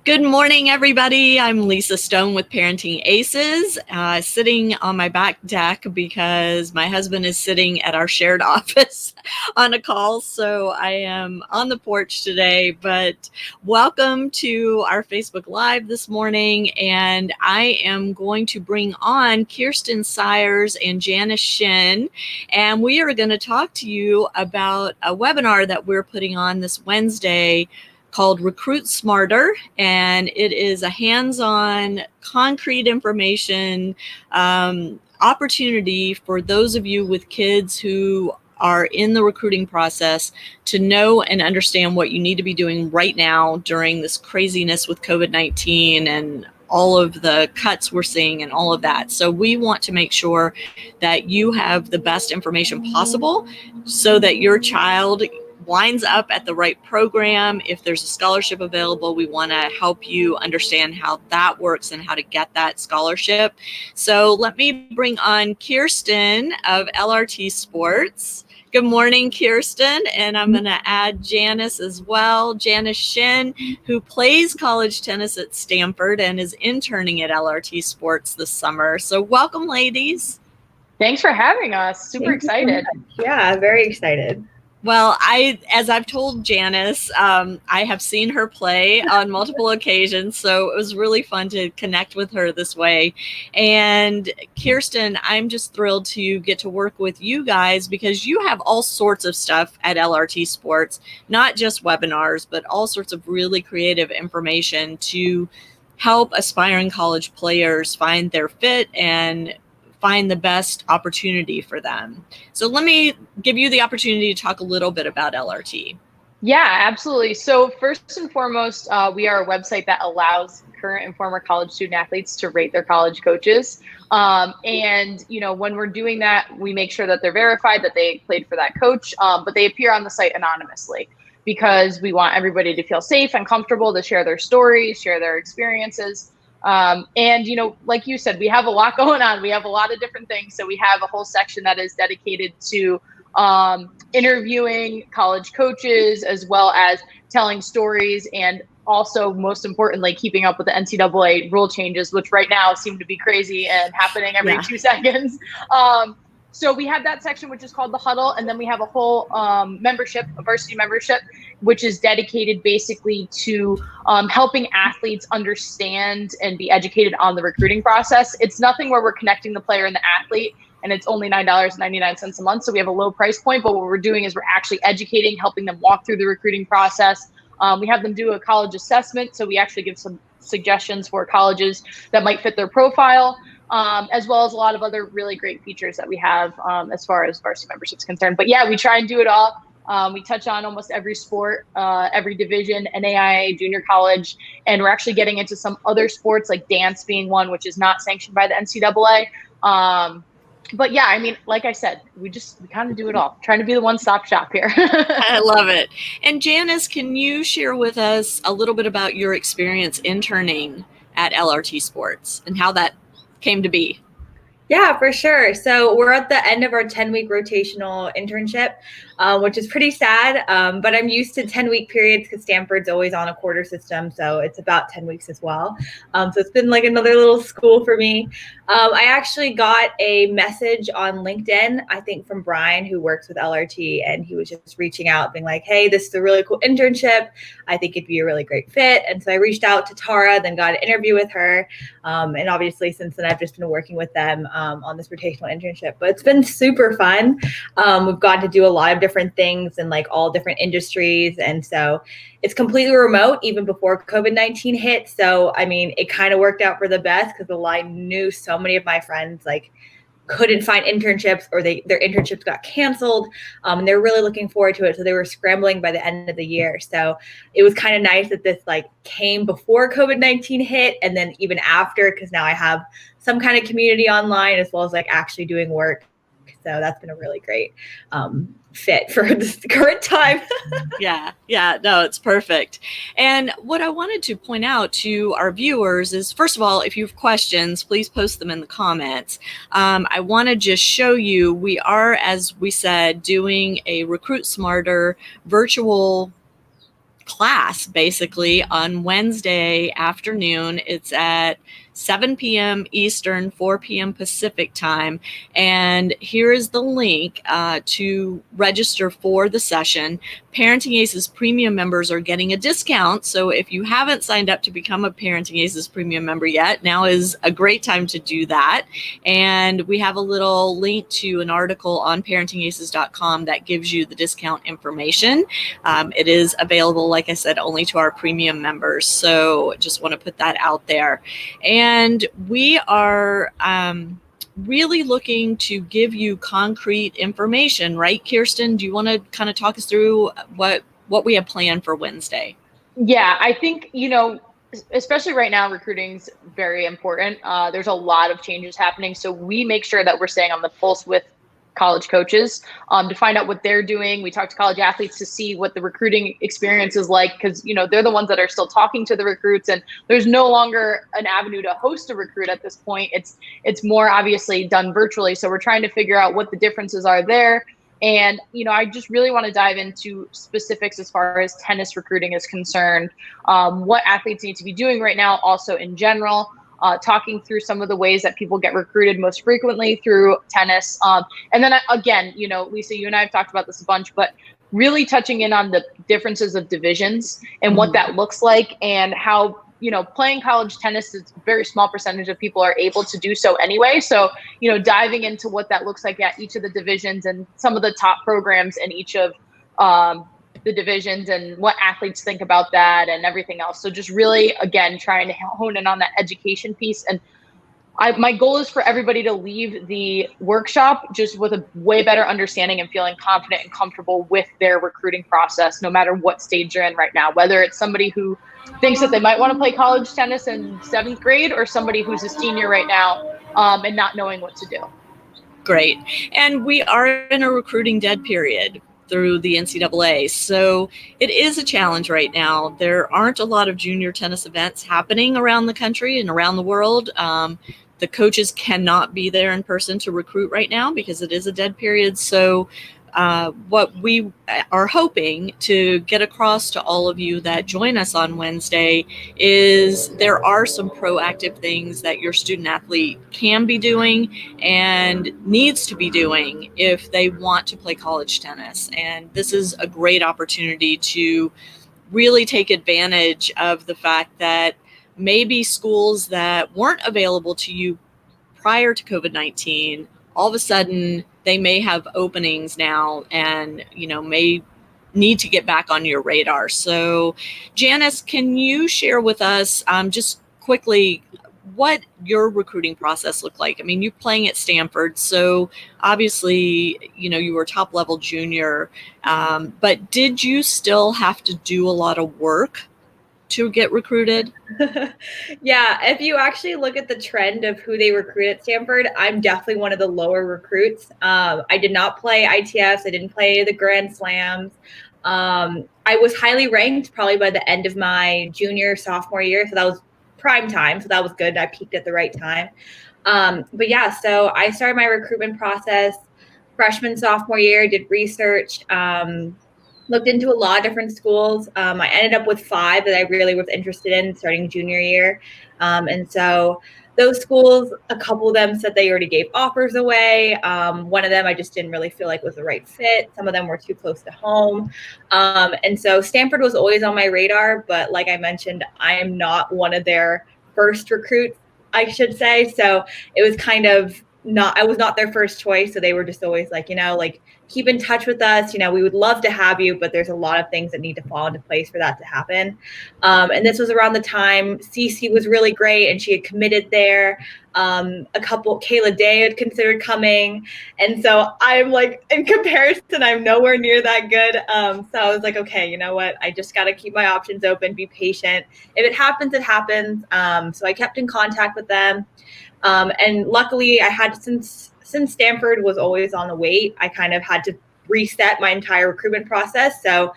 Good morning, everybody. I'm Lisa Stone with Parenting Aces, sitting on my back deck because my husband is sitting at our shared office on a call. So I am on the porch today, but welcome to our Facebook Live this morning. And I am going to bring on Kirsten Sires and Janice Shin, and we are going to talk to you about a webinar that we're putting on this Wednesday called Recruit Smarter, and it is a hands-on, concrete information opportunity for those of you with kids who are in the recruiting process to know and understand what you need to be doing right now during this craziness with COVID-19 and all of the cuts we're seeing and all of that. So we want to make sure that you have the best information possible so that your child lines up at the right program. If there's a scholarship available, we want to help you understand how that works and how to get that scholarship. So let me bring on Kirsten of LRT Sports. Good morning, Kirsten, and I'm going to add Janice as well. Janice Shin, who plays college tennis at Stanford and is interning at LRT Sports this summer. So welcome, ladies. Thanks for having us. Super excited. Yeah, very excited. Well, as I've told Janice, I have seen her play on multiple occasions, so it was really fun to connect with her this way. And Kirsten, I'm just thrilled to get to work with you guys because you have all sorts of stuff at LRT Sports, not just webinars, but all sorts of really creative information to help aspiring college players find their fit and find the best opportunity for them. So let me give you the opportunity to talk a little bit about LRT. Yeah, absolutely. So first and foremost, we are a website that allows current and former college student athletes to rate their college coaches. And, when we're doing that, we make sure that they're verified, that they played for that coach, but they appear on the site anonymously because we want everybody to feel safe and comfortable to share their stories, share their experiences. And, like you said, we have a lot going on. We have a lot of different things. So we have a whole section that is dedicated to interviewing college coaches, as well as telling stories, and also, most importantly, keeping up with the NCAA rule changes, which right now seem to be crazy and happening every 2 seconds. So we have that section, which is called the Huddle. And then we have a whole membership, a varsity membership, which is dedicated basically to helping athletes understand and be educated on the recruiting process. It's nothing where we're connecting the player and the athlete, and it's only $9.99 a month. So we have a low price point, but what we're doing is we're actually educating, helping them walk through the recruiting process. We have them do a college assessment. So we actually give some suggestions for colleges that might fit their profile. As well as a lot of other really great features that we have as far as varsity membership is concerned. But yeah, we try and do it all. We touch on almost every sport, every division, NAIA, junior college, and we're actually getting into some other sports like dance being one, which is not sanctioned by the NCAA. But yeah, I mean, like I said, we kind of do it all, trying to be the one-stop shop here. I love it. And Janice, can you share with us a little bit about your experience interning at LRT Sports and how that came to be? Yeah, for sure. So we're at the end of our 10-week rotational internship, which is pretty sad. But I'm used to 10-week periods because Stanford's always on a quarter system. So it's about 10 weeks as well. So it's been like another little school for me. I actually got a message on LinkedIn, I think from Brian, who works with LRT, and he was just reaching out being like, hey, this is a really cool internship. I think it'd be a really great fit. And so I reached out to Tara, then got an interview with her. And obviously since then, I've just been working with them on this rotational internship, but it's been super fun. We've got to do a lot of different things in like all different industries. And so it's completely remote even before COVID-19 hit. So, I mean, it kind of worked out for the best because I knew so many of my friends like couldn't find internships or their internships got canceled. And they're really looking forward to it. So they were scrambling by the end of the year. So it was kind of nice that this like came before COVID-19 hit and then even after, because now I have some kind of community online as well as like actually doing work. So that's been a really great fit for this current time. Yeah, no, it's perfect. And what I wanted to point out to our viewers is, first of all, if you have questions, please post them in the comments. I want to just show you, we are, as we said, doing a Recruit Smarter virtual class basically on Wednesday afternoon. It's at 7 p.m. Eastern, 4 p.m. Pacific time. And here is the link to register for the session. Parenting Aces premium members are getting a discount. So if you haven't signed up to become a Parenting Aces premium member yet, now is a great time to do that. And we have a little link to an article on parentingaces.com that gives you the discount information. It is available, like I said, only to our premium members. So just want to put that out there. And we are really looking to give you concrete information, right, Kirsten? Do you want to kind of talk us through what we have planned for Wednesday? Yeah, I think, especially right now, recruiting's very important. There's a lot of changes happening. So we make sure that we're staying on the pulse with college coaches to find out what they're doing. We talk to college athletes to see what the recruiting experience is like, because they're the ones that are still talking to the recruits, and there's no longer an avenue to host a recruit at this point. It's more obviously done virtually. So we're trying to figure out what the differences are there. And I just really want to dive into specifics as far as tennis recruiting is concerned, what athletes need to be doing right now, also in general. Talking through some of the ways that people get recruited most frequently through tennis. And then again, Lisa, you and I have talked about this a bunch, but really touching in on the differences of divisions and what that looks like, and how, playing college tennis is a very small percentage of people are able to do so anyway. So, diving into what that looks like at each of the divisions and some of the top programs in each of the divisions, and what athletes think about that and everything else. So just really, again, trying to hone in on that education piece. And my goal is for everybody to leave the workshop just with a way better understanding and feeling confident and comfortable with their recruiting process, no matter what stage you're in right now, whether it's somebody who thinks that they might want to play college tennis in 7th grade, or somebody who's a senior right now and not knowing what to do. Great. And we are in a recruiting dead period through the NCAA. So it is a challenge right now. There aren't a lot of junior tennis events happening around the country and around the world. The coaches cannot be there in person to recruit right now because it is a dead period. So what we are hoping to get across to all of you that join us on Wednesday is there are some proactive things that your student athlete can be doing and needs to be doing if they want to play college tennis. And this is a great opportunity to really take advantage of the fact that maybe schools that weren't available to you prior to COVID-19, all of a sudden they may have openings now and, may need to get back on your radar. So Janice, can you share with us just quickly what your recruiting process looked like? I mean, you're playing at Stanford, so obviously, you were top level junior, but did you still have to do a lot of work to get recruited? Yeah, if you actually look at the trend of who they recruit at Stanford, I'm definitely one of the lower recruits. I did not play ITFs. I didn't play the Grand Slams. I was highly ranked probably by the end of my sophomore year. So that was prime time. So that was good. I peaked at the right time. But yeah, so I started my recruitment process freshman, sophomore year, did research, looked into a lot of different schools. I ended up with 5 that I really was interested in starting junior year. And so those schools, a couple of them said they already gave offers away. One of them I just didn't really feel like was the right fit. Some of them were too close to home. And so Stanford was always on my radar, but like I mentioned, I am not one of their first recruits, I should say. So it was kind of I was not their first choice. So they were just always like, keep in touch with us. We would love to have you, but there's a lot of things that need to fall into place for that to happen. And this was around the time Cece was really great and she had committed there. Kayla Day had considered coming. And so I'm like, in comparison, I'm nowhere near that good. So I was like, okay, you know what? I just got to keep my options open, be patient. If it happens, it happens. So I kept in contact with them. And luckily I had, since Stanford was always on the wait, I kind of had to reset my entire recruitment process. So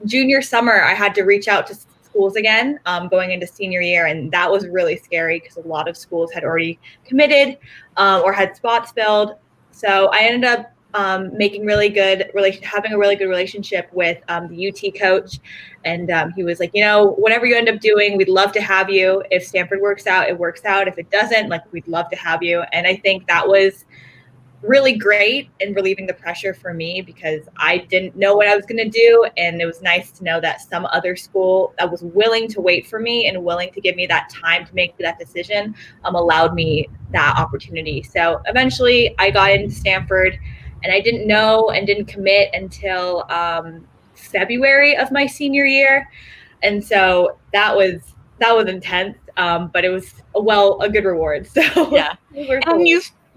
junior summer, I had to reach out to schools again, going into senior year. And that was really scary because a lot of schools had already committed or had spots filled. So I ended up having a really good relationship with the UT coach. And he was like, whatever you end up doing, we'd love to have you. If Stanford works out, it works out. If it doesn't, like, we'd love to have you. And I think that was really great in relieving the pressure for me, because I didn't know what I was going to do. And it was nice to know that some other school that was willing to wait for me and willing to give me that time to make that decision allowed me that opportunity. So eventually I got into Stanford, and I didn't know and didn't commit until February of my senior year. And so that was intense, but it was a good reward. So yeah. And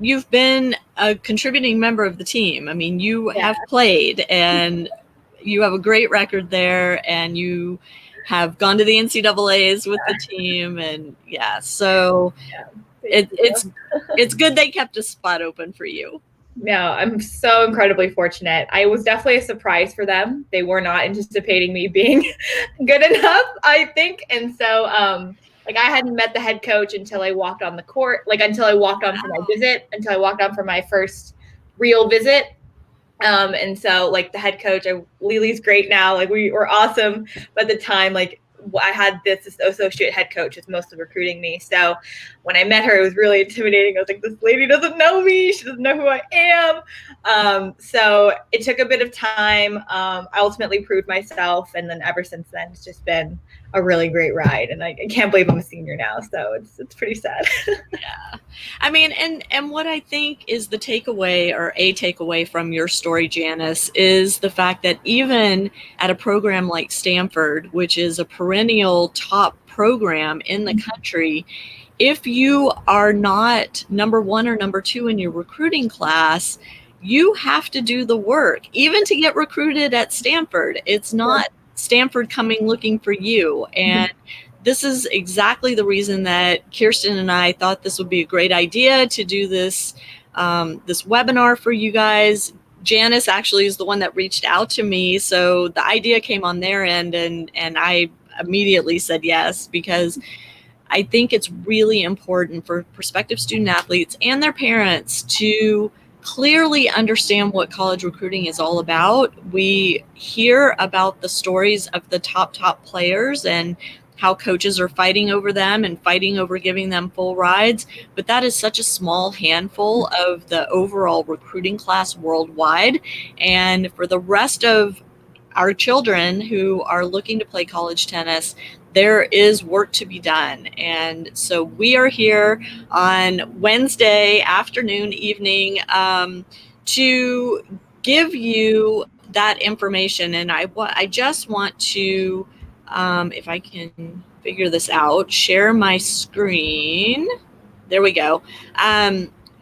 you've been a contributing member of the team. I mean, you have played, and you have a great record there, and you have gone to the NCAAs with the team, and so it's good they kept a spot open for you. No, I'm so incredibly fortunate. I was definitely a surprise for them. They were not anticipating me being good enough, I think. And so, I hadn't met the head coach until I walked on the court, until I walked on for my visit, until I walked on for my first real visit. And so, the head coach, Lily's great now. We were awesome. But at the time, I had this associate head coach who's mostly recruiting me. So when I met her, it was really intimidating. I was like, this lady doesn't know me. She doesn't know who I am. So it took a bit of time. I ultimately proved myself. And then ever since then, it's just been a really great ride. And I can't believe I'm a senior now. So it's pretty sad. Yeah. I mean, and what I think is the takeaway, or a takeaway from your story, Janice, is the fact that even at a program like Stanford, which is a perennial top program in the country, if you are not number one or number two in your recruiting class, you have to do the work, even to get recruited at Stanford. It's not Stanford coming looking for you. And this is exactly the reason that Kirsten and I thought this would be a great idea to do this this webinar for you guys. Janice actually is the one that reached out to me, so the idea came on their end, and I immediately said yes, because I think it's really important for prospective student athletes and their parents to clearly understand what college recruiting is all about. We hear about the stories of the top players and how coaches are fighting over them and fighting over giving them full rides, but that is such a small handful of the overall recruiting class worldwide. And for the rest of our children who are looking to play college tennis, there is work to be done. And so we are here on Wednesday afternoon, evening, to give you that information. And I just want to, if I can figure this out, share my screen. There we go.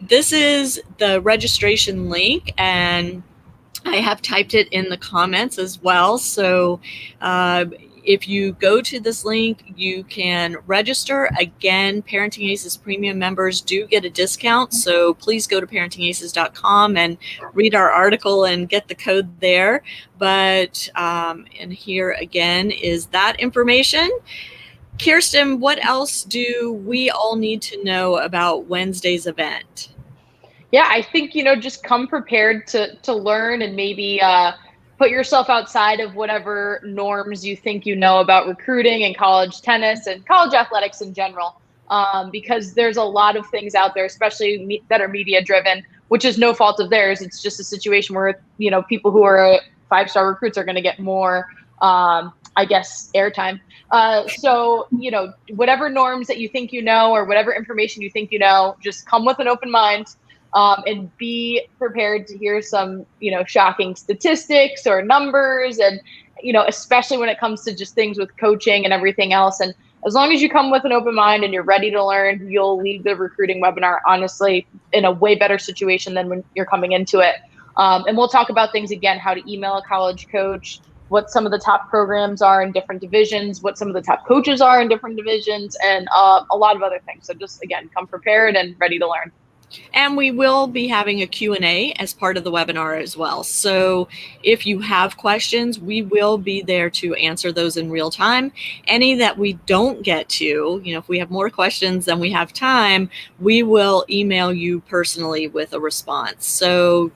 This is the registration link, and I have typed it in the comments as well. So if you go to this link, you can register. Again, Parenting Aces premium members do get a discount. So please go to parentingaces.com and read our article and get the code there. But and here again is that information. Kirsten, what else do we all need to know about Wednesday's event? Yeah, I think, just come prepared to learn, and maybe put yourself outside of whatever norms you think you know about recruiting and college tennis and college athletics in general, because there's a lot of things out there, especially that are media driven, which is no fault of theirs. It's just a situation where, people who are five-star recruits are going to get more, airtime. So, whatever norms that you think you know, or whatever information you think you know, just come with an open mind. And be prepared to hear some, shocking statistics or numbers, and, especially when it comes to just things with coaching and everything else. And as long as you come with an open mind and you're ready to learn, you'll leave the recruiting webinar, honestly, in a way better situation than when you're coming into it. And we'll talk about things again, how to email a college coach, what some of the top programs are in different divisions, what some of the top coaches are in different divisions, and a lot of other things. So just, again, come prepared and ready to learn. And we will be having a Q&A as part of the webinar as well. So if you have questions, we will be there to answer those in real time. Any that we don't get to, if we have more questions than we have time, we will email you personally with a response. So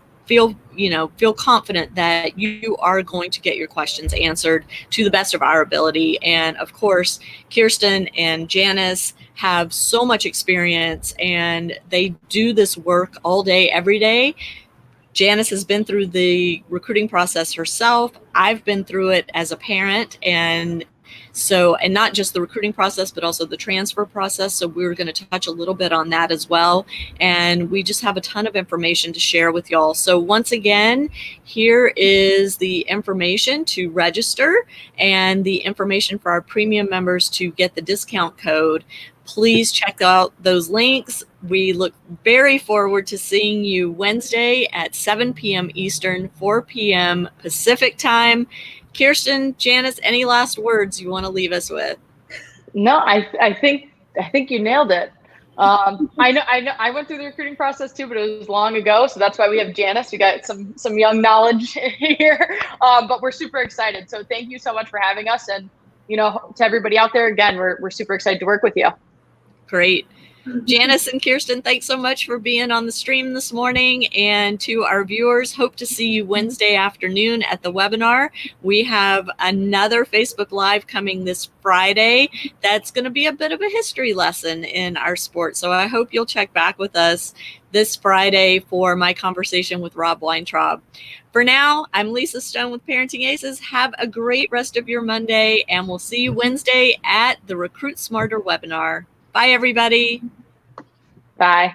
feel confident that you are going to get your questions answered to the best of our ability. And of course, Kirsten and Janice have so much experience, and they do this work all day, every day. Janice has been through the recruiting process herself. I've been through it as a parent, and not just the recruiting process, but also the transfer process. So we're going to touch a little bit on that as well. And we just have a ton of information to share with y'all. So once again, here is the information to register and the information for our premium members to get the discount code. Please check out those links. We look very forward to seeing you Wednesday at 7 p.m. Eastern, 4 p.m. Pacific time. Kirsten, Janice, any last words you want to leave us with? No, I think you nailed it. I know I went through the recruiting process too, but it was long ago. So that's why we have Janice. We got some young knowledge here, but we're super excited. So thank you so much for having us. And, to everybody out there, again, we're super excited to work with you. Great. Janice and Kirsten, thanks so much for being on the stream this morning. And to our viewers, hope to see you Wednesday afternoon at the webinar. We have another Facebook Live coming this Friday. That's going to be a bit of a history lesson in our sport. So I hope you'll check back with us this Friday for my conversation with Rob Weintraub. For now, I'm Lisa Stone with Parenting Aces. Have a great rest of your Monday, and we'll see you Wednesday at the Recruit Smarter webinar. Bye, everybody. Bye.